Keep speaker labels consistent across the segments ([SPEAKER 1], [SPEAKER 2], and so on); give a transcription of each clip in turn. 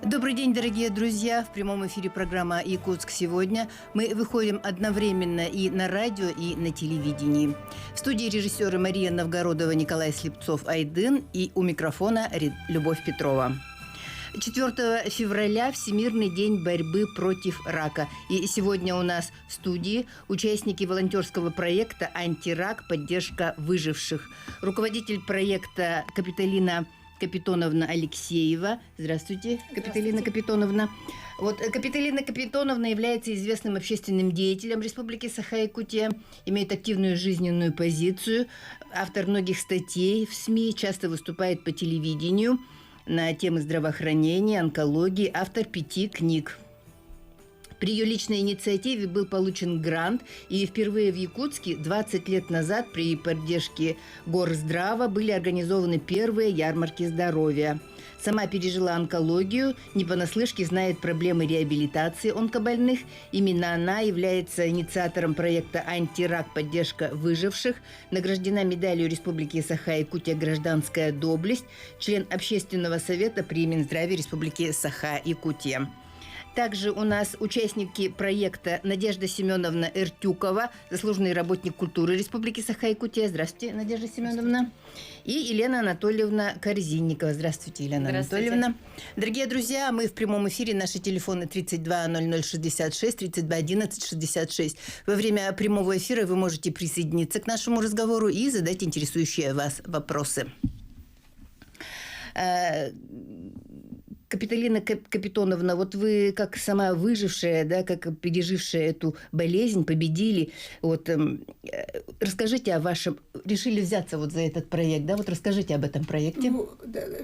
[SPEAKER 1] Добрый день, дорогие друзья! В прямом эфире программа «Якутск сегодня». Мы выходим одновременно и на радио, и на телевидении. В студии режиссеры Мария Новгородова, Николай Слепцов-Айдын и у микрофона Любовь Петрова. 4 февраля – Всемирный день борьбы против рака. И сегодня у нас в студии участники волонтерского проекта «Антирак. Поддержка выживших». Руководитель проекта Капиталина Капитоновна Алексеева. Здравствуйте, Капиталина Капитоновна. Капиталина Капитоновна является известным общественным деятелем Республики Саха-Якутия, имеет активную жизненную позицию, автор многих статей в СМИ, часто выступает по телевидению на темы здравоохранения, онкологии, автор 5 книг. При ее личной инициативе был получен грант, и впервые в Якутске 20 лет назад при поддержке Горздрава были организованы первые ярмарки здоровья. Сама пережила онкологию, не понаслышке знает проблемы реабилитации онкобольных. Именно она является инициатором проекта «Антирак. Поддержка выживших», награждена медалью Республики Саха-Якутия «Гражданская доблесть», член Общественного совета при Минздраве Республики Саха-Якутия. Также у нас участники проекта Надежда Семеновна Эртюкова, заслуженный работник культуры Республики Саха-Якутия. Здравствуйте, Надежда Семеновна. И Елена Анатольевна Корзинникова. Здравствуйте, Елена Анатольевна. Дорогие друзья, мы в прямом эфире. Наши телефоны 32 00 66, 32 11 66. Во время прямого эфира вы можете присоединиться к нашему разговору и задать интересующие вас вопросы. Капиталина Капитоновна, вот вы как сама выжившая, да, как пережившая эту болезнь, победили, расскажите о вашем, решили взяться вот за этот проект, да, вот расскажите об этом проекте.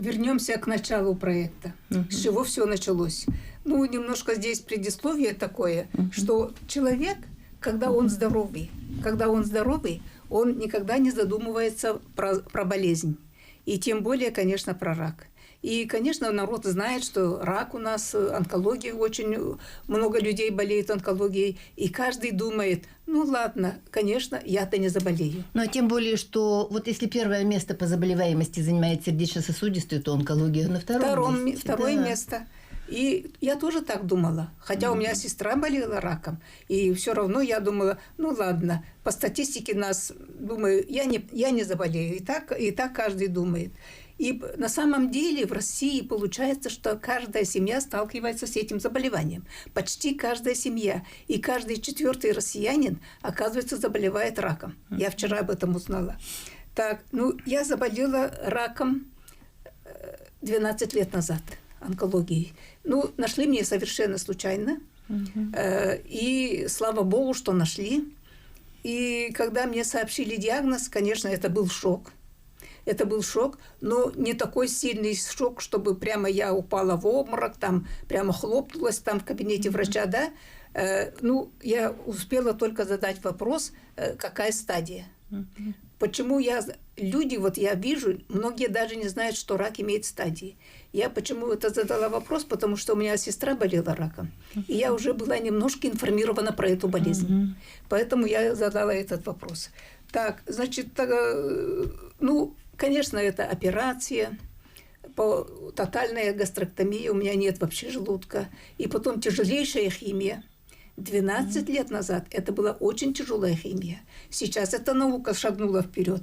[SPEAKER 2] Вернемся к началу проекта, с чего все началось. Немножко здесь предисловие такое, что человек, когда он здоровый, он никогда не задумывается про болезнь, и тем более, конечно, про рак. И, конечно, народ знает, что рак у нас, онкология, очень много людей болеет онкологией, и каждый думает, ладно, конечно, я-то не заболею.
[SPEAKER 1] Но тем более, что вот если первое место по заболеваемости занимает сердечно-сосудистую, то онкология на втором месте.
[SPEAKER 2] Второе место. И я тоже так думала, хотя у меня сестра болела раком, и все равно я думала, ладно, по статистике нас, думаю, я не заболею, и так каждый думает. И на самом деле в России получается, что каждая семья сталкивается с этим заболеванием. Почти каждая семья. И каждый 4-й россиянин, оказывается, заболевает раком. Я вчера об этом узнала. Я заболела раком 12 лет назад, онкологией. Нашли меня совершенно случайно. И слава богу, что нашли. И когда мне сообщили диагноз, конечно, это был шок. Это был шок, но не такой сильный шок, чтобы прямо я упала в обморок, прямо хлопнулась в кабинете врача, да. Я успела только задать вопрос, какая стадия. Почему я вижу, многие даже не знают, что рак имеет стадии. Я почему это задала вопрос, потому что у меня сестра болела раком, и я уже была немножко информирована про эту болезнь. Поэтому я задала этот вопрос. Конечно, это операция, тотальная гастроктомия, у меня нет вообще желудка. И потом тяжелейшая химия. 12 лет назад это была очень тяжелая химия. Сейчас эта наука шагнула вперед.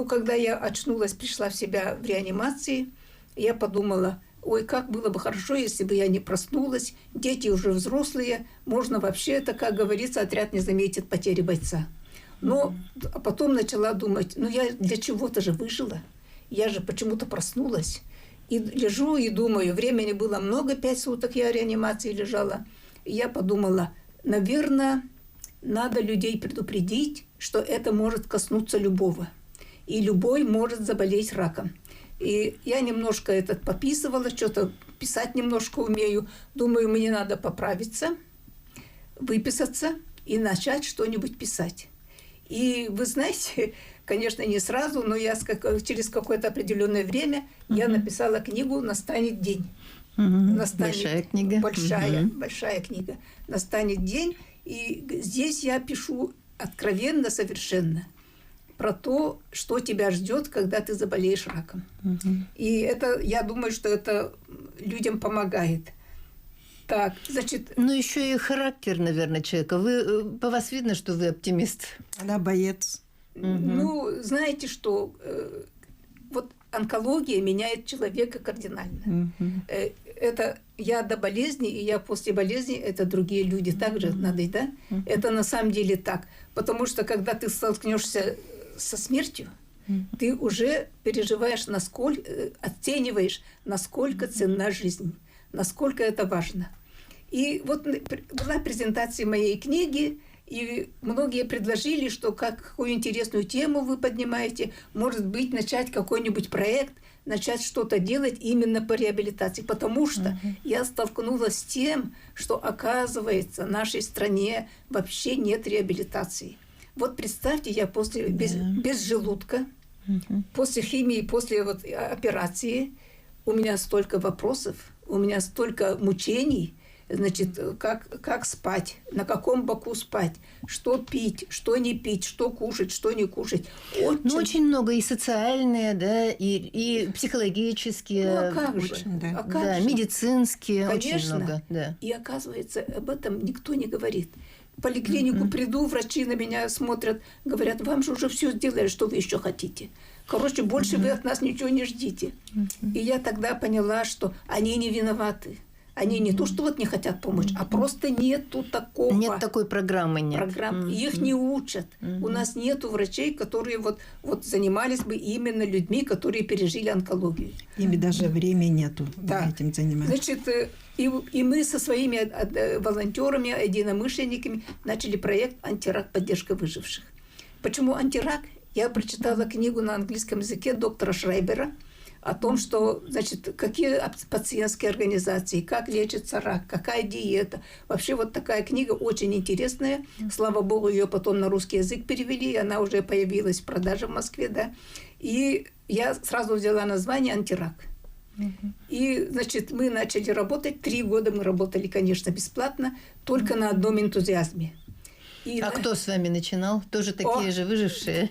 [SPEAKER 2] Когда я очнулась, пришла в себя в реанимации, я подумала, как было бы хорошо, если бы я не проснулась, дети уже взрослые, можно вообще, как говорится, отряд не заметит потери бойца. Но потом начала думать, я для чего-то же выжила. Я же почему-то проснулась. И лежу и думаю, времени было много, 5 суток я в реанимации лежала. И я подумала, наверное, надо людей предупредить, что это может коснуться любого. И любой может заболеть раком. И я немножко пописывала, что-то писать немножко умею. Думаю, мне надо поправиться, выписаться и начать что-нибудь писать. И вы знаете, конечно, не сразу, но я через какое-то определенное время я написала книгу «Настанет день».
[SPEAKER 1] Большая книга.
[SPEAKER 2] Большая книга. «Настанет день». И здесь я пишу откровенно совершенно про то, что тебя ждет, когда ты заболеешь раком. И это, я думаю, что это людям помогает. Так, значит...
[SPEAKER 1] Ну, еще и характер, наверное, человека. По вас видно, что вы оптимист.
[SPEAKER 3] Она боец.
[SPEAKER 2] Ну, знаете, что вот онкология меняет человека кардинально. Это я до болезни, и я после болезни, это другие люди. Так же надо, да? Это на самом деле так. Потому что, когда ты столкнешься со смертью, ты уже переживаешь, оцениваешь, насколько ценна жизнь, насколько это важно. И вот была презентация моей книги, и многие предложили, что какую интересную тему вы поднимаете, может быть, начать какой-нибудь проект, начать что-то делать именно по реабилитации. Потому что я столкнулась с тем, что, оказывается, в нашей стране вообще нет реабилитации. Вот представьте, я без желудка, после химии, после операции, у меня столько вопросов, у меня столько мучений. Значит, как спать, на каком боку спать, что пить, что не пить, что кушать, что не кушать.
[SPEAKER 1] Очень много и социальные, да, и психологические,
[SPEAKER 2] а как же?
[SPEAKER 1] Медицинские,
[SPEAKER 2] конечно.
[SPEAKER 1] Очень много. Да.
[SPEAKER 2] И оказывается, об этом никто не говорит. В поликлинику приду, врачи на меня смотрят, говорят, вам же уже все сделали, что вы еще хотите. Короче, больше вы от нас ничего не ждите. И я тогда поняла, что они не виноваты. Они не то, что вот не хотят помочь, а просто нету такого.
[SPEAKER 1] Нет такой программы, нет.
[SPEAKER 2] Их не учат. У нас нету врачей, которые вот занимались бы именно людьми, которые пережили онкологию.
[SPEAKER 3] Ими даже времени нету этим заниматься.
[SPEAKER 2] Значит, и мы со своими волонтерами, единомышленниками начали проект «Антирак. Поддержка выживших». Почему антирак? Я прочитала книгу на английском языке доктора Шрайбера о том, что, значит, какие пациентские организации, как лечится рак, какая диета. Вообще вот такая книга очень интересная. Слава богу, ее потом на русский язык перевели, и она уже появилась в продаже в Москве, да. И я сразу взяла название «Антирак». И, значит, мы начали работать. 3 года мы работали, конечно, бесплатно, только на одном энтузиазме.
[SPEAKER 1] Кто с вами начинал? Тоже такие же выжившие?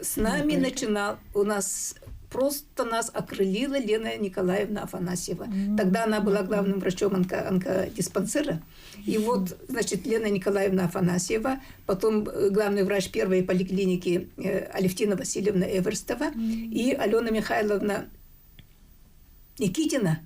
[SPEAKER 2] С нами начинал Просто нас окрылила Лена Николаевна Афанасьева. Тогда она была главным врачом онкодиспансера. И вот, значит, Лена Николаевна Афанасьева, потом главный врач первой поликлиники Алевтина Васильевна Эверстова и Алена Михайловна Никитина,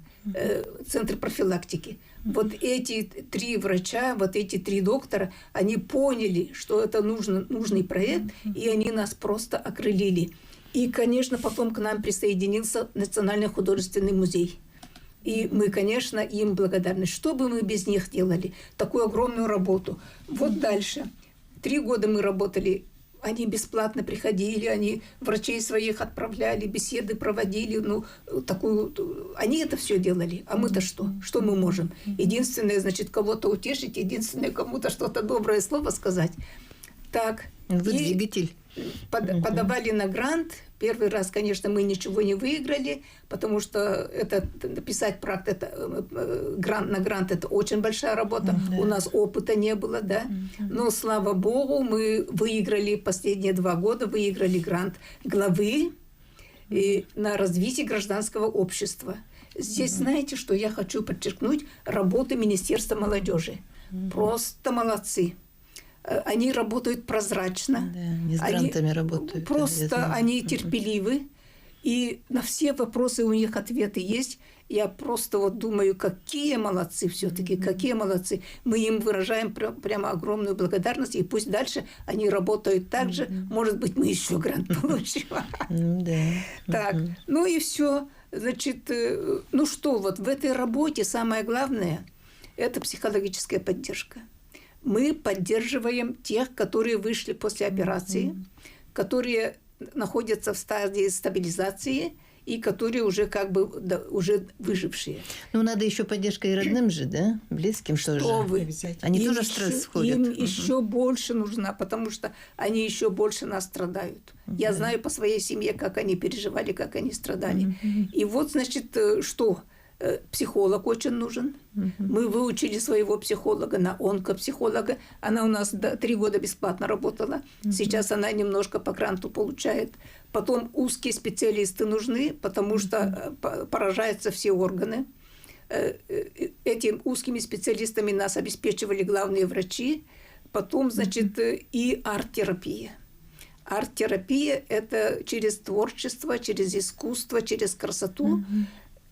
[SPEAKER 2] Центр профилактики. Вот эти 3 врача, вот эти 3 доктора, они поняли, что это нужный проект, и они нас просто окрылили. И, конечно, потом к нам присоединился Национальный художественный музей. И мы, конечно, им благодарны. Что бы мы без них делали? Такую огромную работу. Вот дальше. 3 года мы работали. Они бесплатно приходили, они врачей своих отправляли, беседы проводили. Они это все делали. А мы-то что? Что мы можем? Единственное, значит, кого-то утешить, единственное, кому-то что-то доброе слово сказать. Так.
[SPEAKER 1] Вы двигатель.
[SPEAKER 2] Подавали на грант. Первый раз, конечно, мы ничего не выиграли, потому что написать проект на грант – это очень большая работа. У нас опыта не было, да. Но, слава богу, мы выиграли последние 2 года, выиграли грант главы на развитие гражданского общества. Здесь, знаете, что я хочу подчеркнуть? Работу Министерства молодежи. Просто молодцы. Они работают прозрачно.
[SPEAKER 1] Да, не с грантами работают.
[SPEAKER 2] Просто они терпеливы. И на все вопросы у них ответы есть. Я просто думаю, какие молодцы все-таки, какие молодцы. Мы им выражаем прямо огромную благодарность. И пусть дальше они работают так же. Может быть, мы еще грант получим. Так, и все. Значит, в этой работе самое главное – это психологическая поддержка. Мы поддерживаем тех, которые вышли после операции, которые находятся в стадии стабилизации и которые уже уже выжившие.
[SPEAKER 1] Надо еще поддержка и родным же, да? Близким тоже.
[SPEAKER 2] Что вы?
[SPEAKER 1] Они тоже в стресс входят.
[SPEAKER 2] Им еще больше нужна, потому что они еще больше нас страдают. Я знаю по своей семье, как они переживали, как они страдали. И вот, значит, что? Психолог очень нужен. Мы выучили своего психолога на онкопсихолога. Она у нас 3 года бесплатно работала. Сейчас она немножко по гранту получает. Потом узкие специалисты нужны, потому что поражаются все органы. Этими узкими специалистами нас обеспечивали главные врачи. Потом, значит, и арт-терапия. Арт-терапия – это через творчество, через искусство, через красоту.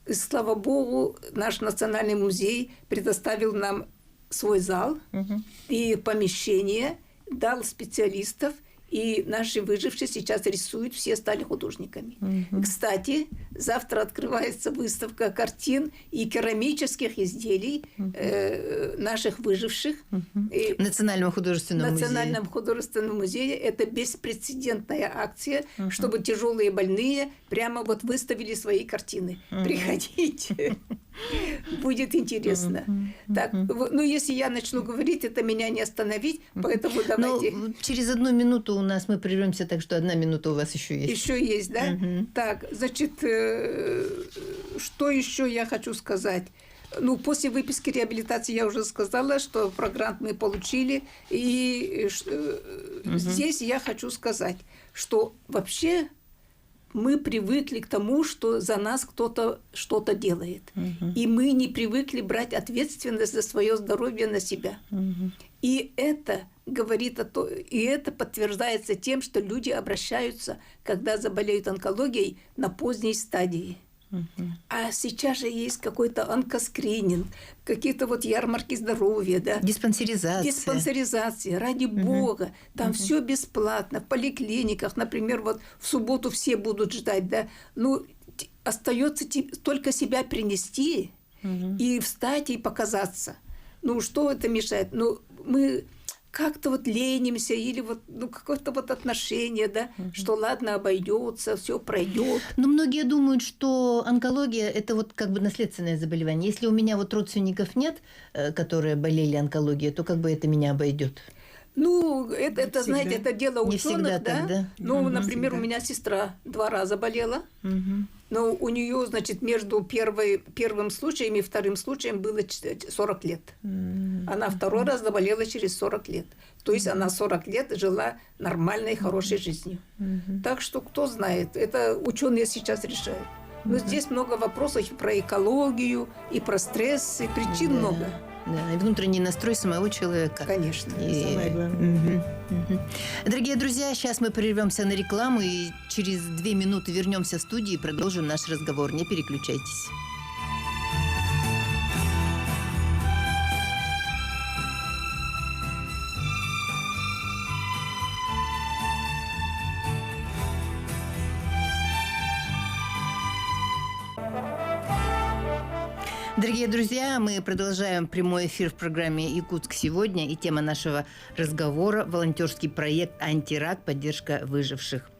[SPEAKER 2] И, слава Богу, наш национальный музей предоставил нам свой зал и помещение, дал специалистов, и наши выжившие сейчас рисуют, все стали художниками. Кстати, завтра открывается выставка картин и керамических изделий наших выживших.
[SPEAKER 1] В Национальном художественном музее.
[SPEAKER 2] В Национальном художественном музее это беспрецедентная акция, чтобы тяжелые больные прямо вот выставили свои картины. Приходите. Будет интересно. Так, ну, если я начну говорить, это меня не остановить, поэтому давайте...
[SPEAKER 1] Ну, через 1 минуту у нас мы прервемся, так что 1 минута у вас еще есть.
[SPEAKER 2] Еще есть, да? Так, значит, что еще я хочу сказать? Ну, после выписки реабилитации я уже сказала, что про грант мы получили. И здесь я хочу сказать, что вообще мы привыкли к тому, что за нас кто-то что-то делает. И мы не привыкли брать ответственность за свое здоровье на себя. И это говорит и это подтверждается тем, что люди обращаются, когда заболеют онкологией, на поздней стадии. А сейчас же есть какой-то онкоскрининг, какие-то вот ярмарки здоровья, да?
[SPEAKER 1] Диспансеризация.
[SPEAKER 2] Диспансеризация, ради Бога. Там все бесплатно. В поликлиниках, например, вот в субботу все будут ждать, да? Ну, остается только себя принести и встать и показаться. Ну, что это мешает? Ну, мы как-то вот ленимся, или вот, ну, какое-то вот отношение, да, что ладно, обойдется, все пройдет.
[SPEAKER 1] Но многие думают, что онкология – это вот как бы наследственное заболевание. Если у меня вот родственников нет, которые болели онкологией, то как бы это меня обойдет.
[SPEAKER 2] Ну, это знаете, это дело ученых, да? Ну, например, у меня сестра 2 раза болела. Но у нее, значит, между первым случаем и вторым случаем было 40 лет. Она 2-й раз заболела через 40 лет. То есть она 40 лет жила нормальной, хорошей жизнью. Так что кто знает, это ученые сейчас решают. Но здесь много вопросов про экологию, и про стресс, и причин много.
[SPEAKER 1] Да, и внутренний настрой самого человека.
[SPEAKER 2] Конечно.
[SPEAKER 3] Самое главное.
[SPEAKER 1] Дорогие друзья, сейчас мы прервемся на рекламу и через 2 минуты вернемся в студию и продолжим наш разговор. Не переключайтесь. Дорогие друзья, мы продолжаем прямой эфир в программе «Якутск сегодня». И тема нашего разговора – волонтерский проект «Антирак. Поддержка выживших».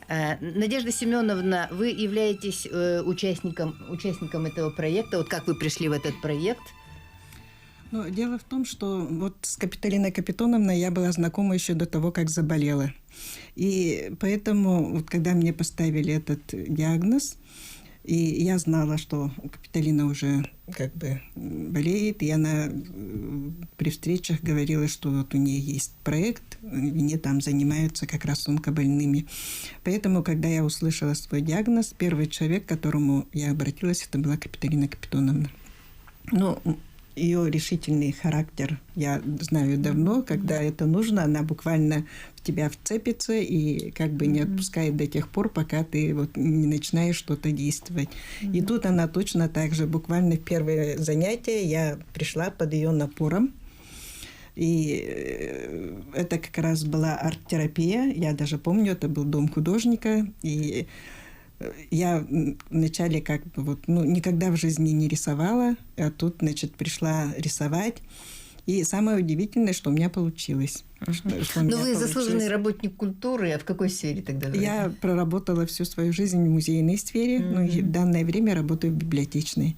[SPEAKER 1] Надежда Семеновна, вы являетесь участником этого проекта. Вот как вы пришли в этот проект?
[SPEAKER 3] Ну, дело в том, что вот с Капитолиной Капитоновной я была знакома еще до того, как заболела. И поэтому, вот, когда мне поставили этот диагноз, и я знала, что Капитолина уже как бы болеет, и она при встречах говорила, что вот у нее есть проект, они там занимаются как раз онкобольными. Поэтому, когда я услышала свой диагноз, первый человек, к которому я обратилась, это была Капитолина Капитоновна. Ну, ее решительный характер я знаю давно, когда это нужно, она буквально в тебя вцепится и как бы не отпускает до тех пор, пока ты вот не начинаешь что-то действовать. И тут она точно так же, буквально в первое занятие я пришла под ее напором. И это как раз была арт-терапия. Я даже помню, это был дом художника. И я вначале как бы вот, ну, никогда в жизни не рисовала, а тут, значит, пришла рисовать. И самое удивительное, что у меня получилось.
[SPEAKER 1] Но вы заслуженный работник культуры, а в какой сфере тогда?
[SPEAKER 3] Я проработала всю свою жизнь в музейной сфере, но и в данное время работаю в библиотечной.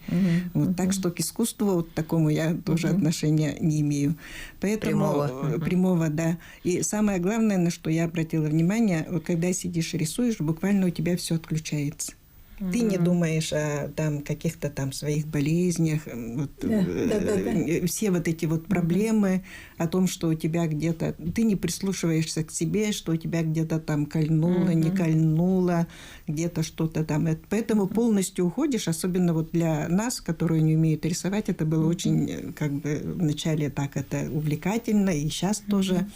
[SPEAKER 3] Вот, так что к искусству вот такому я тоже отношения не имею. Поэтому прямого, да. И самое главное, на что я обратила внимание, вот когда сидишь и рисуешь, буквально у тебя все отключается. Ты не думаешь о там, каких-то там своих болезнях, вот, все вот эти вот проблемы, о том, что у тебя где-то... Ты не прислушиваешься к себе, что у тебя где-то там кольнуло, не кольнуло, где-то что-то там. Поэтому полностью уходишь, особенно вот для нас, которые не умеют рисовать, это было очень, как бы, вначале так это увлекательно, и сейчас тоже.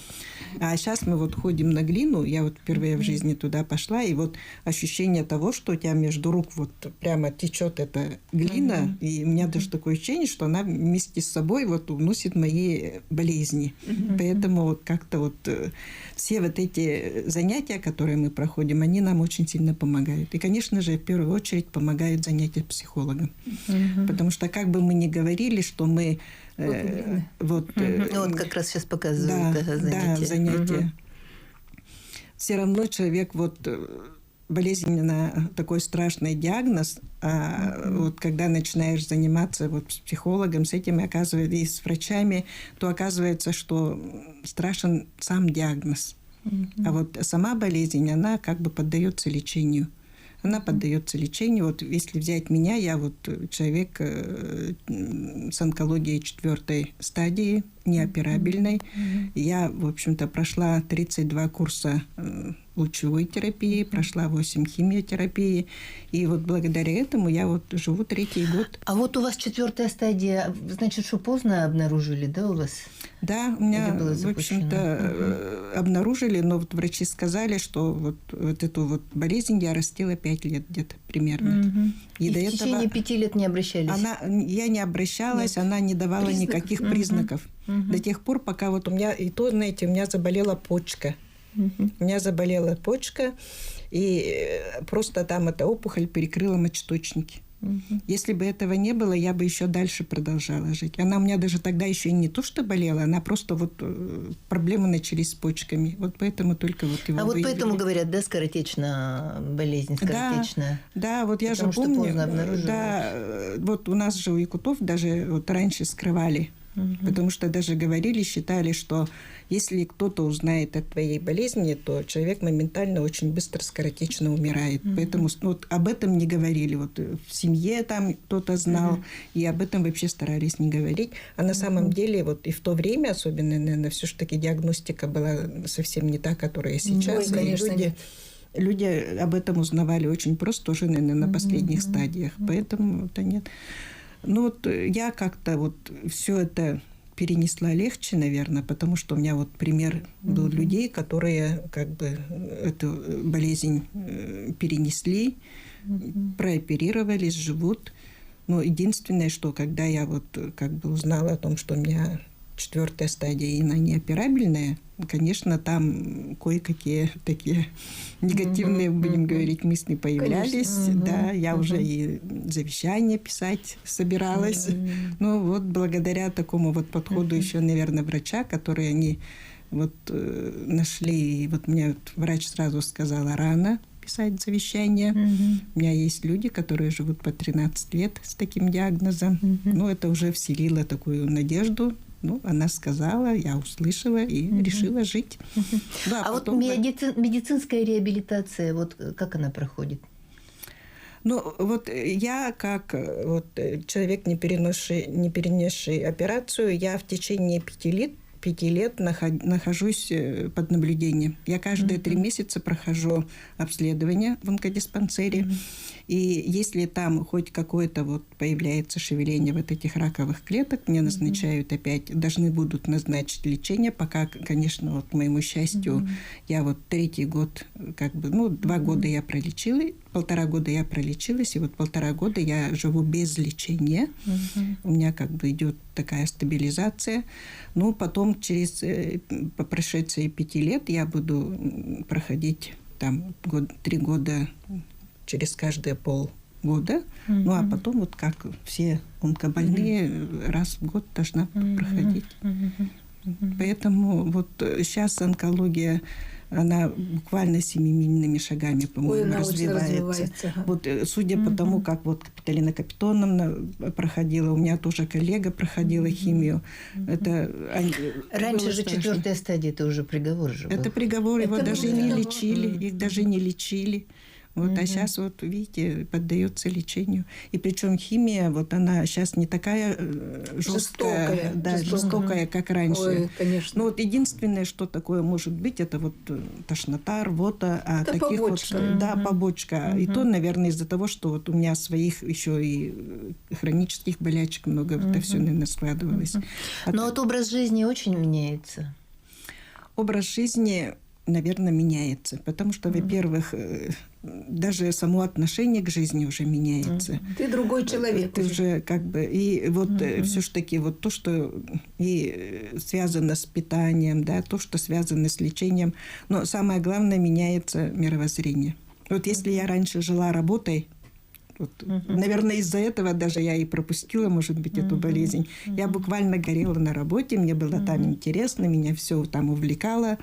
[SPEAKER 3] А сейчас мы вот ходим на глину, я вот впервые в жизни туда пошла, и вот ощущение того, что у тебя между рук вот прямо течет эта глина, и у меня даже такое ощущение, что она вместе с собой вот уносит мои болезни. Поэтому вот как-то вот все вот эти занятия, которые мы проходим, они нам очень сильно помогают. И, конечно же, в первую очередь помогают занятия психологом. Потому что как бы мы ни говорили, что мы... вот
[SPEAKER 1] как раз сейчас показывают занятия.
[SPEAKER 3] Да, занятия. Все равно человек вот... болезненно такой страшный диагноз, а вот когда начинаешь заниматься вот с психологом, с этим, и с врачами, то оказывается, что страшен сам диагноз. А вот сама болезнь, она как бы поддается лечению. Она поддается лечению. Вот если взять меня, я вот человек с онкологией 4 стадии, неоперабельной. Я, в общем-то, прошла 32 курса лучевой терапии, прошла 8 химиотерапии. И вот благодаря этому я вот живу 3-й год.
[SPEAKER 1] А вот у вас 4 стадия, значит, что поздно обнаружили, да, у вас?
[SPEAKER 3] Да, у меня, в общем-то, обнаружили, но вот врачи сказали, что вот эту вот болезнь я растила 5 лет где-то примерно.
[SPEAKER 1] И в течение 5 лет не обращались?
[SPEAKER 3] Я не обращалась, она не давала никаких признаков. До тех пор, пока вот у меня, и то, знаете, у меня заболела почка. У меня заболела почка, и просто там эта опухоль перекрыла мочеточники. Если бы этого не было, я бы еще дальше продолжала жить. Она у меня даже тогда еще и не то, что болела, она просто вот проблемы начались с почками. Вот поэтому только вот его
[SPEAKER 1] вот
[SPEAKER 3] выявили.
[SPEAKER 1] поэтому говорят, да, скоротечная болезнь, скоротечная.
[SPEAKER 3] Да, вот я же
[SPEAKER 1] потому
[SPEAKER 3] помню.
[SPEAKER 1] Что поздно обнаружили.
[SPEAKER 3] Да, вот у нас же у якутов даже вот раньше скрывали. Потому что даже говорили, считали, что если кто-то узнает о твоей болезни, то человек моментально очень быстро, скоротечно умирает. Поэтому вот об этом не говорили. Вот в семье там кто-то знал, и об этом вообще старались не говорить. А на самом деле вот и в то время, особенно, наверное, все-таки диагностика была совсем не та, которая сейчас.
[SPEAKER 2] Ой, конечно,
[SPEAKER 3] люди об этом узнавали очень просто, уже, наверное, на последних стадиях. Поэтому это нет. Ну вот я как-то вот все это перенесла легче, наверное, потому что у меня вот пример был людей, которые как бы эту болезнь перенесли, прооперировались, живут. Но единственное, что когда я вот как бы узнала о том, что у меня 4 стадия, и она неоперабельная, конечно, там кое-какие такие негативные, будем говорить, мысли появлялись. Конечно. Да, я уже и завещание писать собиралась. Но вот благодаря такому вот подходу еще, наверное, врача, которые они вот нашли, и вот мне вот врач сразу сказала: рано писать завещание. У меня есть люди, которые живут по 13 лет с таким диагнозом. Ну, это уже вселило такую надежду. Ну, она сказала, я услышала и решила жить. Да,
[SPEAKER 1] вот медицинская реабилитация, вот как она проходит?
[SPEAKER 3] Ну, вот я, как вот человек, не перенесший операцию, я в течение 5 лет нахожусь под наблюдением. Я каждые 3 месяца прохожу обследование в онкодиспансере. И если там хоть какое-то вот появляется шевеление вот этих раковых клеток, мне назначают опять, должны будут назначить лечение, пока, конечно, вот к моему счастью, я вот 3-й год, как бы, 2 года я пролечилась, 1,5 года я пролечилась, и вот 1,5 года я живу без лечения. У меня как бы идет такая стабилизация. Ну, потом по прошествии 5 лет я буду проходить там 3 года через каждые полгода. Ну, а потом вот как все онкобольные раз в год должна проходить. Поэтому вот сейчас онкология, она буквально семимильными шагами, по-моему, развивается. Вот судя по тому, как вот Капиталина Капитоновна проходила, у меня тоже коллега проходила химию. Это
[SPEAKER 1] раньше же 4-я стадия, это уже приговор же был.
[SPEAKER 3] Это приговор, его даже не лечили, их даже не лечили. Вот, а сейчас вот, видите, поддается лечению. И причем химия, вот она сейчас не такая жесткая, жестокая, как раньше.
[SPEAKER 2] Ой, конечно.
[SPEAKER 3] Ну вот единственное, что такое может быть, это вот тошнота, рвота, а
[SPEAKER 2] Это
[SPEAKER 3] таких
[SPEAKER 2] побочка.
[SPEAKER 3] вот, да, побочка. И то, наверное, из-за того, что вот у меня своих еще и хронических болячек много, это все, наверное, складывалось.
[SPEAKER 1] Но вот образ жизни очень меняется.
[SPEAKER 3] Образ жизни, наверное, меняется, потому что, во-первых, даже само отношение к жизни уже меняется.
[SPEAKER 2] Ты другой человек.
[SPEAKER 3] Ты уже как бы... И вот все-таки вот то, что и связано с питанием, да, то, что связано с лечением. Но самое главное, меняется мировоззрение. Вот если я раньше жила работой, вот, наверное, из-за этого даже я и пропустила, может быть, эту болезнь. Я буквально горела на работе, мне было там интересно, меня все там увлекало.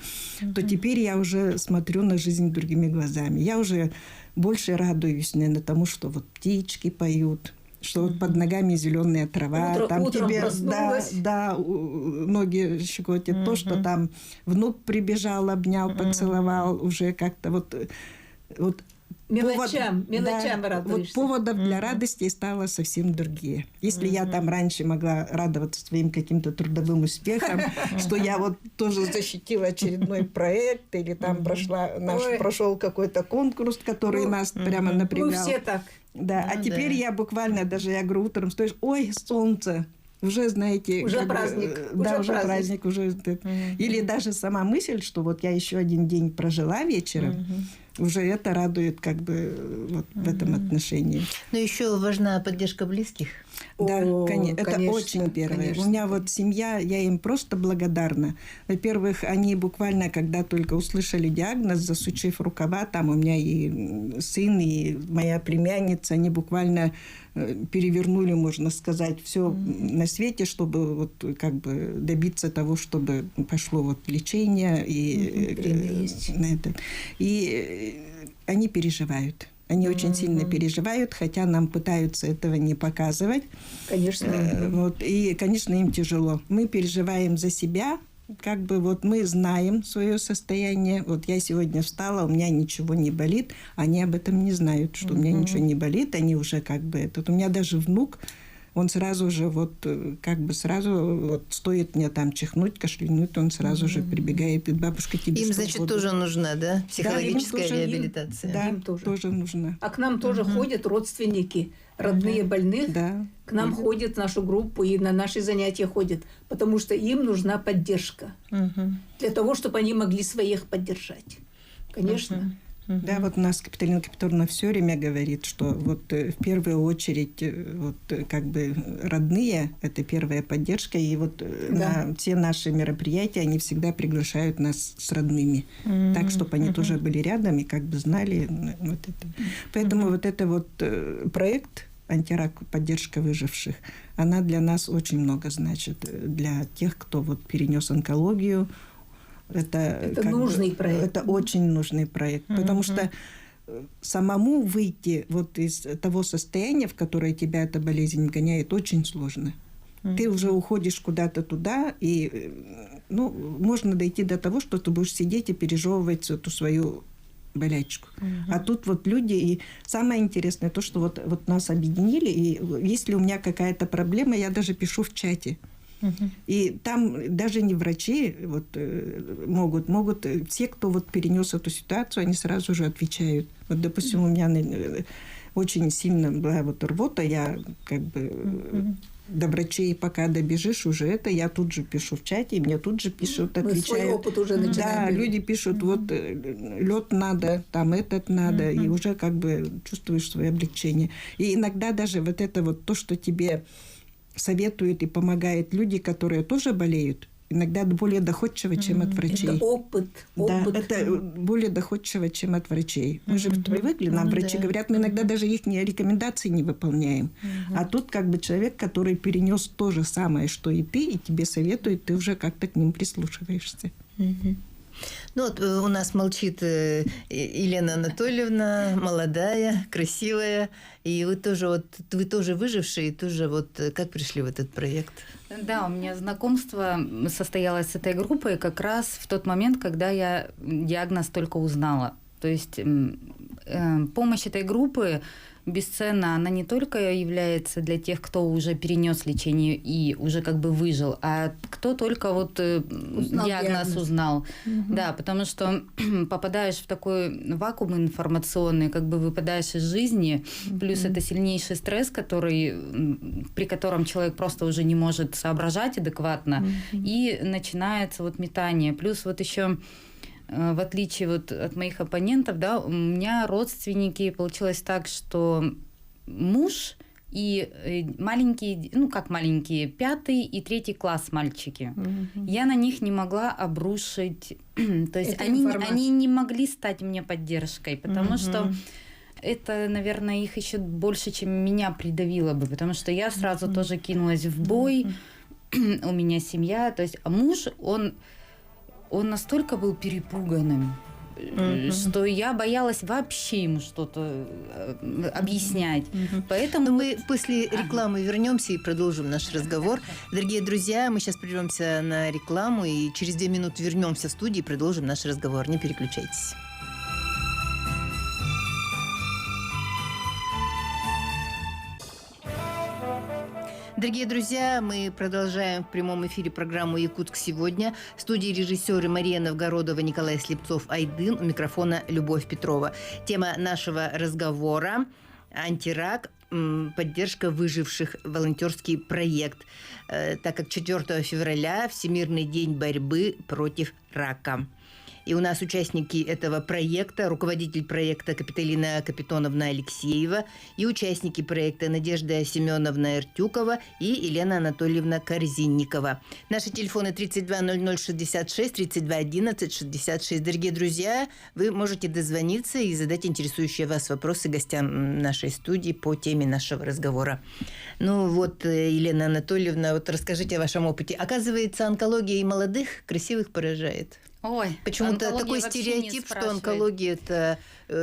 [SPEAKER 3] То теперь я уже смотрю на жизнь другими глазами. Я уже больше радуюсь, наверное, тому, что вот птички поют, что вот под ногами зеленая трава, там
[SPEAKER 2] утром
[SPEAKER 3] тебе
[SPEAKER 2] проснулась.
[SPEAKER 3] ноги щекотят, то, что там внук прибежал, обнял, поцеловал, уже как-то вот
[SPEAKER 2] Мелочам
[SPEAKER 3] да,
[SPEAKER 2] радуешься.
[SPEAKER 3] вот поводов для радости стало совсем другие. Если я там раньше могла радоваться своим каким-то трудовым успехам, что я вот тоже защитила очередной проект, или там прошел какой-то конкурс, который нас прямо напрягал.
[SPEAKER 2] Мы все так.
[SPEAKER 3] Да, а теперь я буквально даже, я говорю, утром стоишь, ой, солнце, уже, знаете...
[SPEAKER 2] Уже праздник.
[SPEAKER 3] Да, уже праздник. Или даже сама мысль, что вот я еще один день прожила вечером, уже это радует как бы вот в этом отношении.
[SPEAKER 1] Но еще важна поддержка близких.
[SPEAKER 3] Да, конечно, это
[SPEAKER 2] конечно,
[SPEAKER 3] очень первое.
[SPEAKER 2] конечно.
[SPEAKER 3] У меня вот семья, я им просто благодарна. Во-первых, они буквально, когда только услышали диагноз, засучив рукава, там у меня и сын, и моя племянница, они буквально перевернули, можно сказать, все на свете, чтобы вот как бы добиться того, чтобы пошло вот лечение и на это. И они переживают. Они очень сильно переживают, хотя нам пытаются этого не показывать.
[SPEAKER 2] Конечно.
[SPEAKER 3] Вот, и, конечно, им тяжело. Мы переживаем за себя, как бы вот мы знаем свое состояние. Вот я сегодня встала, у меня ничего не болит. Они об этом не знают, что у меня ничего не болит. Они уже как бы... У меня даже внук, он сразу же вот как бы сразу вот стоит мне там чихнуть, кашлянуть, он сразу же прибегает и бабушка тебе
[SPEAKER 1] Им,
[SPEAKER 3] что
[SPEAKER 1] значит,
[SPEAKER 3] угодно.
[SPEAKER 1] тоже нужна, да, психологическая
[SPEAKER 3] тоже,
[SPEAKER 1] реабилитация.
[SPEAKER 3] Да,
[SPEAKER 2] Им
[SPEAKER 3] тоже нужно.
[SPEAKER 2] А к нам тоже ходят родственники, родные больных.
[SPEAKER 3] Да.
[SPEAKER 2] К нам ходят в нашу группу и на наши занятия ходят, потому что им нужна поддержка. Для того, чтобы они могли своих поддержать. Конечно.
[SPEAKER 3] Да, вот у нас Капиталина Капитоновна все время говорит, что вот в первую очередь вот как бы родные – это первая поддержка, и вот на все наши мероприятия они всегда приглашают нас с родными, так, чтобы они тоже были рядом и как бы знали вот это. Поэтому вот это вот проект «Антирак. Поддержка выживших», она для нас очень много значит, для тех, кто вот перенес онкологию. Это
[SPEAKER 2] нужный проект.
[SPEAKER 3] Это очень нужный проект, потому что самому выйти вот из того состояния, в которое тебя эта болезнь гоняет, очень сложно. Ты уже уходишь куда-то туда, и можно дойти до того, что ты будешь сидеть и пережевывать эту свою болячку. А тут вот люди, и самое интересное то, что вот нас объединили, и если у меня какая-то проблема, я даже пишу в чате. И там даже не врачи вот, могут, все, кто вот перенес эту ситуацию, они сразу же отвечают. Вот, допустим, у меня очень сильно была вот рвота, я как бы до врачей пока добежишь уже это, я тут же пишу в чате, и мне тут же пишут, отвечают.
[SPEAKER 2] Мы свой опыт уже начинаем.
[SPEAKER 3] Да, люди пишут, вот лед надо, там этот надо, и уже как бы чувствуешь свое облегчение. И иногда даже вот это вот то, что тебе советуют и помогают люди, которые тоже болеют, иногда более доходчиво, чем от врачей.
[SPEAKER 2] Это опыт.
[SPEAKER 3] Да, это более доходчиво, чем от врачей. Мы же привыкли, нам врачи говорят, мы иногда даже их рекомендации не выполняем. А тут как бы человек, который перенес то же самое, что и ты, и тебе советует, ты уже как-то к ним прислушиваешься.
[SPEAKER 1] Ну вот у нас молчит Елена Анатольевна, молодая, красивая, и вы тоже выжившие, тоже вот как пришли в этот проект?
[SPEAKER 4] Да, у меня знакомство состоялось с этой группой как раз в тот момент, когда я диагноз только узнала. То есть помощь этой группы бесценна. Она не только является для тех, кто уже перенес лечение и уже как бы выжил, а кто только вот диагноз узнал. Да, потому что попадаешь в такой вакуум информационный, как бы выпадаешь из жизни, плюс это сильнейший стресс, при котором человек просто уже не может соображать адекватно, и начинается вот метание. Плюс вот еще, в отличие вот от моих оппонентов, да, у меня родственники, получилось так, что муж и маленькие, ну как маленькие, 5 и 3 класс мальчики. Я на них не могла обрушить, то есть они не могли стать мне поддержкой, потому что это, наверное, их еще больше, чем меня придавило бы, потому что я сразу тоже кинулась в бой, у меня семья, то есть, а муж, он настолько был перепуганным, что я боялась вообще ему что-то объяснять. Поэтому
[SPEAKER 1] Но мы после рекламы вернемся и продолжим наш разговор. Дорогие друзья, мы сейчас прервемся на рекламу и через 2 минуты вернемся в студию и продолжим наш разговор. Не переключайтесь. Дорогие друзья, мы продолжаем в прямом эфире программу «Якутск сегодня». В студии режиссеры Мария Новгородова, Николай Слепцов-Айдын, у микрофона Любовь Петрова. Тема нашего разговора – антирак, поддержка выживших, волонтерский проект, так как 4 февраля – Всемирный день борьбы против рака. И у нас участники этого проекта, руководитель проекта Капиталина Капитоновна Алексеева и участники проекта Надежда Семеновна Иртюкова и Елена Анатольевна Корзинникова. Наши телефоны 32 00 66, 32 11 66. Дорогие друзья, вы можете дозвониться и задать интересующие вас вопросы гостям нашей студии по теме нашего разговора. Ну вот, Елена Анатольевна, вот расскажите о вашем опыте. Оказывается, онкология и молодых, красивых поражает.
[SPEAKER 4] Ой,
[SPEAKER 1] почему-то такой стереотип, что онкология – это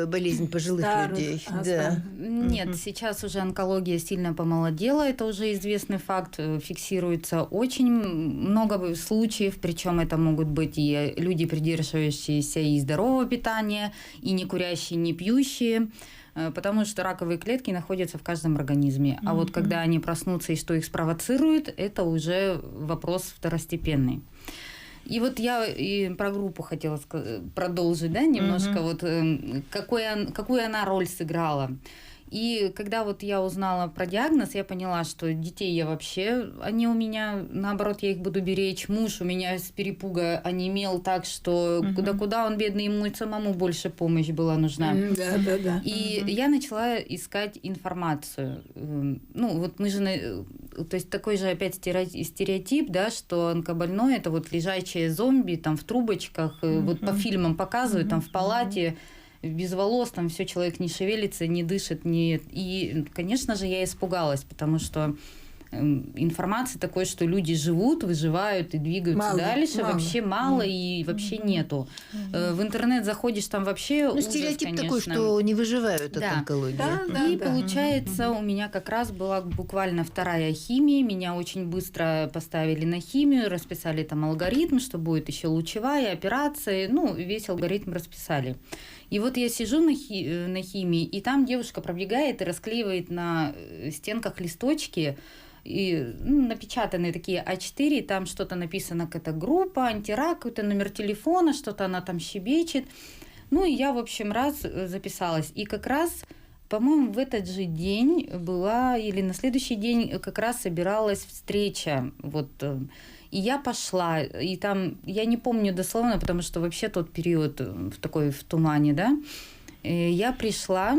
[SPEAKER 1] болезнь пожилых людей. Да.
[SPEAKER 4] Нет, сейчас уже онкология сильно помолодела, это уже известный факт, фиксируется очень много случаев, причем это могут быть и люди, придерживающиеся и здорового питания, и не курящие, не пьющие, потому что раковые клетки находятся в каждом организме. А вот когда они проснутся и что их спровоцирует, это уже вопрос второстепенный. И вот я и про группу хотела продолжить, да, немножко, вот какую она роль сыграла. И когда вот я узнала про диагноз, я поняла, что детей я вообще, они у меня, наоборот, я их буду беречь. Муж у меня с перепуга онемел так, что куда-куда он, бедный, ему и самому больше помощь была нужна.
[SPEAKER 2] Да.
[SPEAKER 4] И я начала искать информацию. Ну, вот мы же, то есть такой же опять стереотип, да, что онкобольной – это вот лежачие зомби там в трубочках, вот по фильмам показывают, там в палате, без волос, там все, человек не шевелится, не дышит, не... И, конечно же, я испугалась, потому что информации такой, что люди живут, выживают и двигаются дальше, вообще мало и вообще нету. В интернет заходишь, там вообще ужас,
[SPEAKER 1] стереотип
[SPEAKER 4] конечно.
[SPEAKER 1] такой, что не выживают от онкологии.
[SPEAKER 4] И получается, у меня как раз была буквально 2-я химия, меня очень быстро поставили на химию, расписали там алгоритм, что будет еще лучевая операция, ну, весь алгоритм расписали. И вот я сижу на химии, и там девушка пробегает и расклеивает на стенках листочки, и напечатанные такие А4, там что-то написано, какая-то группа, антирак, какой-то номер телефона, что-то она там щебечет. Ну, и я, в общем, раз записалась. И как раз, по-моему, в этот же день была, или на следующий день как раз собиралась встреча, вот. И я пошла, и там, я не помню дословно, потому что вообще тот период в тумане, да, я пришла,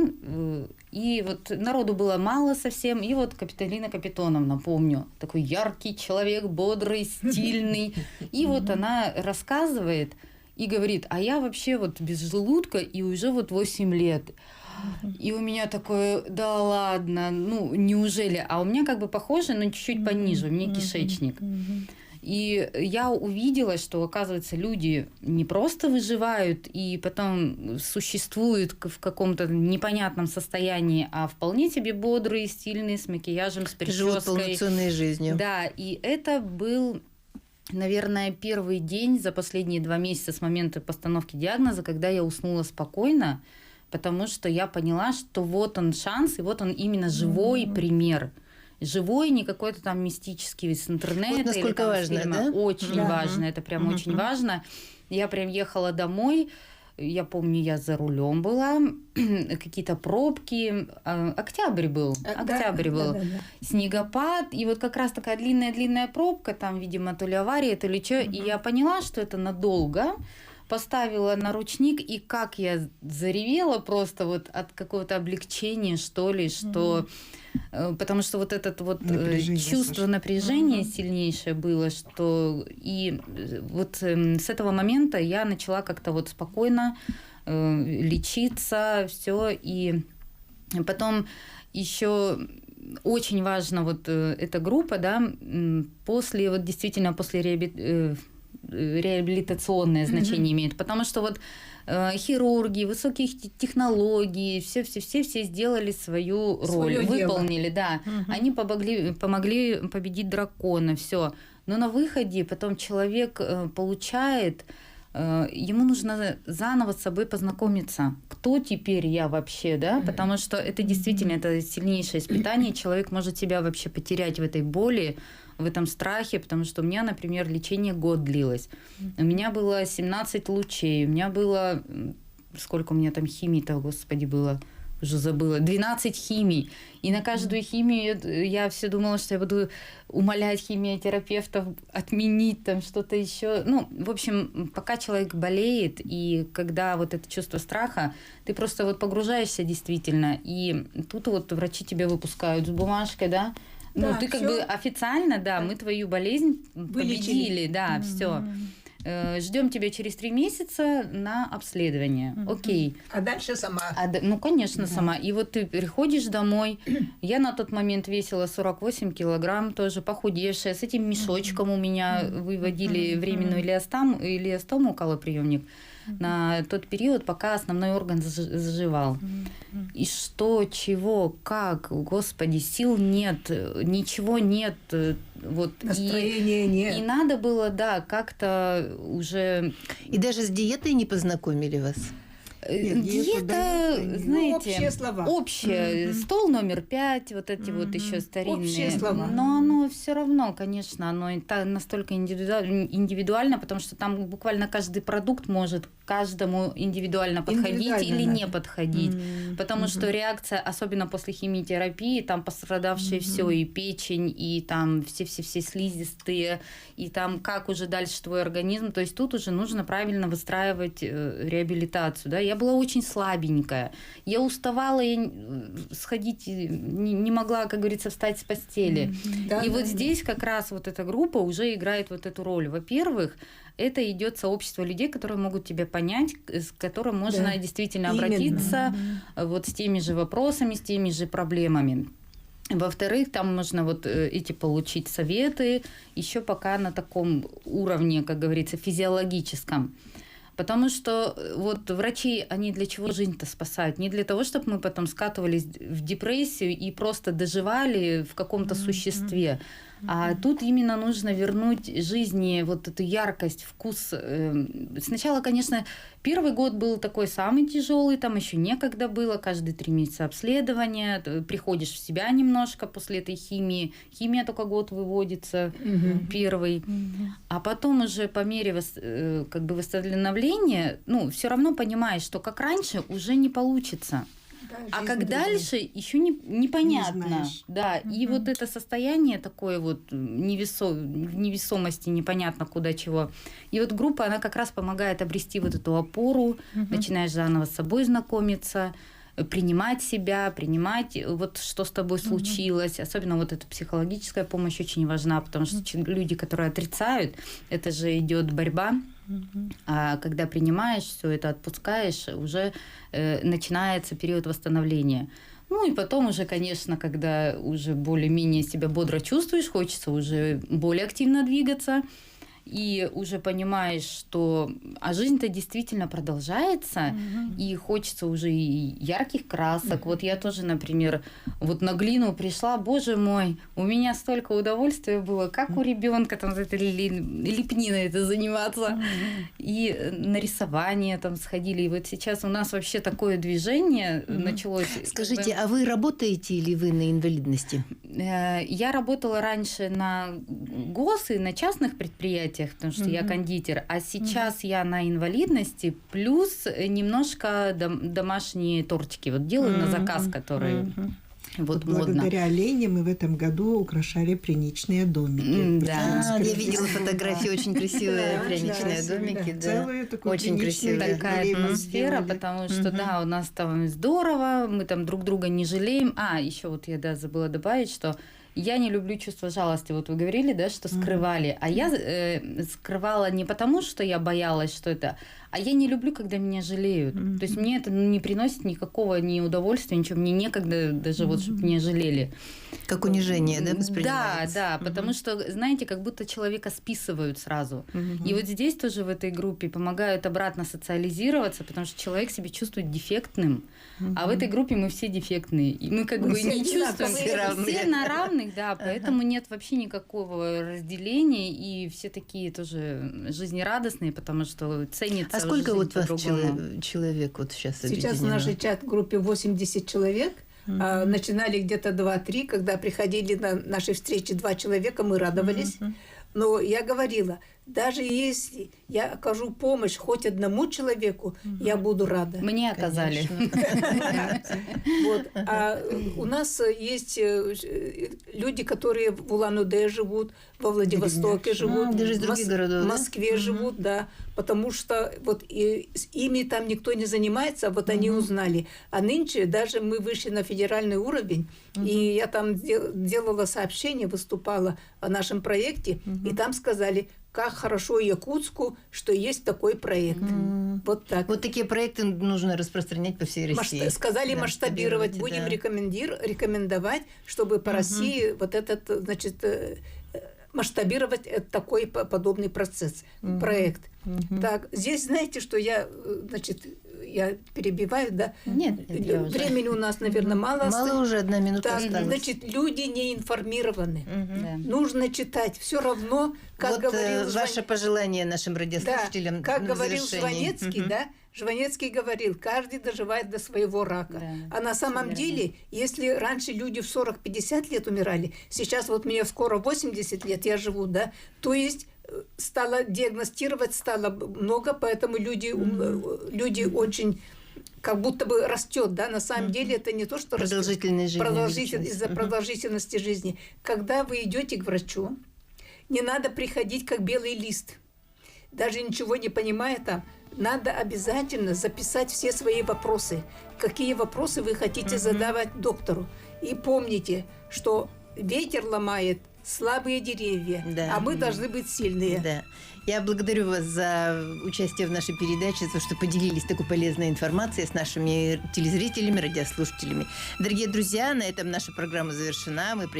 [SPEAKER 4] и вот народу было мало совсем, и вот Капиталина Капитоновна, помню, такой яркий человек, бодрый, стильный, и вот она рассказывает и говорит, а я вообще вот без желудка и уже вот 8 лет. И у меня такое, да ладно, ну неужели? А у меня как бы похоже, но чуть-чуть пониже, у меня кишечник. И я увидела, что, оказывается, люди не просто выживают и потом существуют в каком-то непонятном состоянии, а вполне себе бодрые, стильные, с макияжем, с прической.
[SPEAKER 1] Живут полноценной жизнью.
[SPEAKER 4] Да, и это был, наверное, первый день за последние 2 месяца с момента постановки диагноза, когда я уснула спокойно, потому что я поняла, что вот он шанс, и вот он именно живой пример. Живой, не какой-то там мистический с интернета.
[SPEAKER 1] Вот насколько
[SPEAKER 4] или там
[SPEAKER 1] важно,
[SPEAKER 4] с фильма.
[SPEAKER 1] да?
[SPEAKER 4] Очень
[SPEAKER 2] Да.
[SPEAKER 4] важно, это прям очень важно. Я прям ехала домой, я помню, я за рулем была, какие-то пробки, октябрь был,
[SPEAKER 2] Да.
[SPEAKER 4] снегопад, и вот как раз такая длинная-длинная пробка, там, видимо, то ли авария, то ли что, и я поняла, что это надолго, поставила на ручник, и как я заревела просто вот от какого-то облегчения, что ли, что... Потому что вот это вот чувство напряжения сильнейшее было, что и вот с этого момента я начала как-то вот спокойно лечиться, все, и потом еще очень важно вот эта группа, да, после вот действительно после реабилитационное значение имеет, потому что вот хирурги, высокие технологии, все сделали свою роль, выполнили, да. Они помогли победить дракона, все. Но на выходе потом человек получает, ему нужно заново с собой познакомиться. Кто теперь я вообще, да? Потому что это действительно это сильнейшее испытание. Человек может себя вообще потерять в этой боли, в этом страхе, потому что у меня, например, лечение год длилось. У меня было 17 лучей, у меня было... Сколько у меня там химии-то, господи, было? Уже забыла. 12 химий. И на каждую химию я все думала, что я буду умолять химиотерапевтов отменить там что-то еще. Ну, в общем, пока человек болеет, и когда вот это чувство страха, ты просто вот погружаешься действительно, и тут вот врачи тебя выпускают с бумажкой, да, ну, ты как бы официально, да, мы твою болезнь победили, да, все. Ждем тебя через 3 месяца на обследование. Окей.
[SPEAKER 2] А дальше сама.
[SPEAKER 4] Ну, конечно, сама. И вот ты приходишь домой. Я на тот момент весила 48 килограмм, тоже похудевшая. С этим мешочком у меня выводили временную илиостому, уколоприемник, на тот период, пока основной орган заживал. И что, чего, как, господи, сил нет, ничего нет. Вот.
[SPEAKER 2] Настроения нет.
[SPEAKER 4] И надо было, да, как-то уже...
[SPEAKER 1] И даже с диетой не познакомили вас?
[SPEAKER 4] Диета, знаете,
[SPEAKER 2] общие слова.
[SPEAKER 4] Общее. Стол номер 5, вот эти вот еще старинные.
[SPEAKER 2] Общие слова.
[SPEAKER 4] Но оно все равно, конечно, оно настолько индивидуально, потому что там буквально каждый продукт может каждому индивидуально подходить или не подходить. Потому что реакция, особенно после химиотерапии, там пострадавшие все, и печень, и там все слизистые, и там как уже дальше твой организм. То есть тут уже нужно правильно выстраивать реабилитацию. Да? Я была очень слабенькая. Я уставала, я сходить не могла, как говорится, встать с постели. И вот здесь как раз вот эта группа уже играет вот эту роль. Во-первых, это идет сообщество людей, которые могут тебя понять, с которым можно действительно обратиться вот с теми же вопросами, с теми же проблемами. Во-вторых, там можно вот эти получить советы еще пока на таком уровне, как говорится, физиологическом. Потому что вот врачи, они для чего жизнь-то спасают? Не для того, чтобы мы потом скатывались в депрессию и просто доживали в каком-то существе. А тут именно нужно вернуть жизни вот эту яркость, вкус. Сначала, конечно, первый год был такой самый тяжелый, там еще некогда было, каждые 3 месяца обследования, приходишь в себя немножко после этой химии. Химия только год выводится, первый. А потом уже по мере как бы восстановления, ну, все равно понимаешь, что как раньше уже не получится. А как дальше, еще непонятно. Да, и вот это состояние такое вот невесомости, непонятно куда чего. И вот группа, она как раз помогает обрести вот эту опору, начинаешь заново с собой знакомиться, принимать себя, принимать вот что с тобой случилось. Особенно вот эта психологическая помощь очень важна, потому что люди, которые отрицают, это же идет борьба. А когда принимаешь все это, отпускаешь, уже начинается период восстановления. Ну и потом уже, конечно, когда уже более-менее себя бодро чувствуешь, хочется уже более активно двигаться. и уже понимаешь, что жизнь-то действительно продолжается, и хочется уже и ярких красок. Вот я тоже, например, вот на глину пришла, боже мой, у меня столько удовольствия было, как у ребенка там с этой лепниной это заниматься, и на рисование там сходили, и вот сейчас у нас вообще такое движение началось.
[SPEAKER 1] Скажите, а вы работаете или вы на инвалидности?
[SPEAKER 4] Я работала раньше на гос и на частных предприятиях, потому что я кондитер, а сейчас я на инвалидности, плюс немножко домашние тортики вот делаю на заказ, которые вот модно.
[SPEAKER 3] Благодаря Лене мы в этом году украшали пряничные домики.
[SPEAKER 4] Да.
[SPEAKER 1] Я видела фотографии, очень красивые пряничные домики. Да.
[SPEAKER 3] Целую такую
[SPEAKER 1] Очень
[SPEAKER 3] пряничную
[SPEAKER 1] красивая
[SPEAKER 4] Такая атмосфера,
[SPEAKER 3] сделали.
[SPEAKER 4] потому что, да, у нас там здорово, мы там друг друга не жалеем. Еще вот я, забыла добавить, что я не люблю чувство жалости. Вот вы говорили, да, что скрывали. А я скрывала не потому, что я боялась, что это... А я не люблю, когда меня жалеют. То есть мне это не приносит никакого ни удовольствия, ничего. Мне некогда даже вот, чтобы меня жалели.
[SPEAKER 1] Как унижение, да, воспринимается?
[SPEAKER 4] Да, потому что, знаете, как будто человека списывают сразу. И вот здесь тоже в этой группе помогают обратно социализироваться, потому что человек себя чувствует дефектным. А в этой группе мы все дефектные. И мы как бы не чувствуем. Все на равных, да, поэтому нет вообще никакого разделения, и все такие тоже жизнерадостные, потому что ценится.
[SPEAKER 1] А сколько
[SPEAKER 4] жизнь
[SPEAKER 1] вот вас
[SPEAKER 4] по-другому.
[SPEAKER 1] человек вот сейчас
[SPEAKER 2] Сейчас в нашей чат-группе 80 человек. Начинали где-то 2-3, когда приходили на наши встречи 2 человека, мы радовались. Но я говорила, даже если я окажу помощь хоть одному человеку, я буду рада.
[SPEAKER 4] Мне оказали.
[SPEAKER 2] Вот. А у нас есть люди, которые в Улан-Удэ живут, во Владивостоке живут,
[SPEAKER 1] даже из других городов,
[SPEAKER 2] в
[SPEAKER 1] да?
[SPEAKER 2] Москве живут, да, потому что вот с ими там никто не занимается, а вот они узнали. А нынче даже мы вышли на федеральный уровень, и я там делала сообщение, выступала о нашем проекте, и там сказали, как хорошо Якутску, что есть такой проект. Вот так.
[SPEAKER 1] Вот такие проекты нужно распространять по всей России.
[SPEAKER 2] Сказали
[SPEAKER 1] Да,
[SPEAKER 2] масштабировать,
[SPEAKER 1] да.
[SPEAKER 2] будем рекомендовать, чтобы по России вот этот, значит, масштабировать такой подобный процесс, проект. Так, здесь знаете, что я перебиваю, да?
[SPEAKER 1] Нет, я уже.
[SPEAKER 2] Времени у нас, наверное, мало.
[SPEAKER 1] Мало уже, 1 минута
[SPEAKER 2] Так,
[SPEAKER 1] осталась.
[SPEAKER 2] значит, люди не информированы.
[SPEAKER 4] Да.
[SPEAKER 2] Нужно читать. Все равно, как
[SPEAKER 1] Вот
[SPEAKER 2] говорил
[SPEAKER 1] ваше пожелание нашим радиослушателям.
[SPEAKER 2] как
[SPEAKER 1] на
[SPEAKER 2] говорил
[SPEAKER 1] завершение.
[SPEAKER 2] Жванецкий, да? Жванецкий говорил, каждый доживает до своего рака.
[SPEAKER 4] Да,
[SPEAKER 2] А на самом деле, если раньше люди в 40-50 лет умирали, сейчас вот мне скоро 80 лет, я живу, да, то есть стало диагностировать стало много, поэтому люди очень как будто бы растет, да, на самом деле это не то, что
[SPEAKER 1] Продолжительность жизни увеличилась.
[SPEAKER 2] из-за продолжительности жизни. Когда вы идете к врачу, не надо приходить как белый лист, даже ничего не понимая там, надо обязательно записать все свои вопросы, какие вопросы вы хотите задавать доктору. И помните, что ветер ломает слабые деревья,
[SPEAKER 1] Да.
[SPEAKER 2] а мы должны быть сильные.
[SPEAKER 1] Да. Я благодарю вас за участие в нашей передаче, за то, что поделились такой полезной информацией с нашими телезрителями, радиослушателями. Дорогие друзья, на этом наша программа завершена. Мы